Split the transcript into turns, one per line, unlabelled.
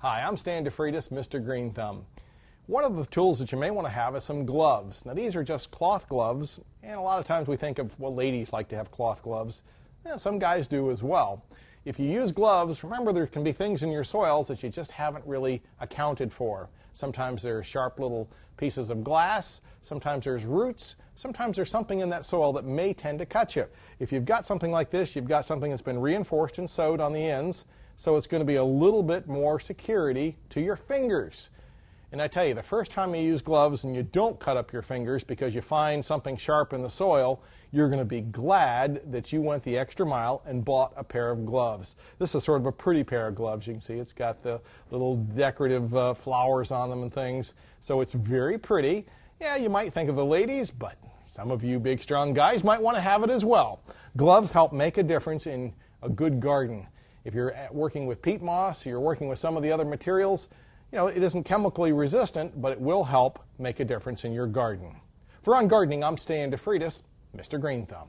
Hi, I'm Stan DeFreitas, Mr. Green Thumb. One of the tools that you may want to have is some gloves. Now these are just cloth gloves, and a lot of times we think of, well, ladies like to have cloth gloves. Some guys do as well. If you use gloves, remember there can be things in your soils that you just haven't really accounted for. Sometimes there are sharp little pieces of glass, sometimes there's roots, sometimes there's something in that soil that may tend to cut you. If you've got something like this, you've got something that's been reinforced and sewed on the ends, so it's going to be a little bit more security to your fingers. And I tell you, the first time you use gloves and you don't cut up your fingers because you find something sharp in the soil, you're going to be glad that you went the extra mile and bought a pair of gloves. This is sort of a pretty pair of gloves. You can see it's got the little decorative flowers on them and things. So it's very pretty. Yeah, you might think of the ladies, but some of you big, strong guys might want to have it as well. Gloves help make a difference in a good garden. If you're working with peat moss, you're working with some of the other materials, you know, it isn't chemically resistant, but it will help make a difference in your garden. For On Gardening, I'm Stan DeFreitas, Mr. Green Thumb.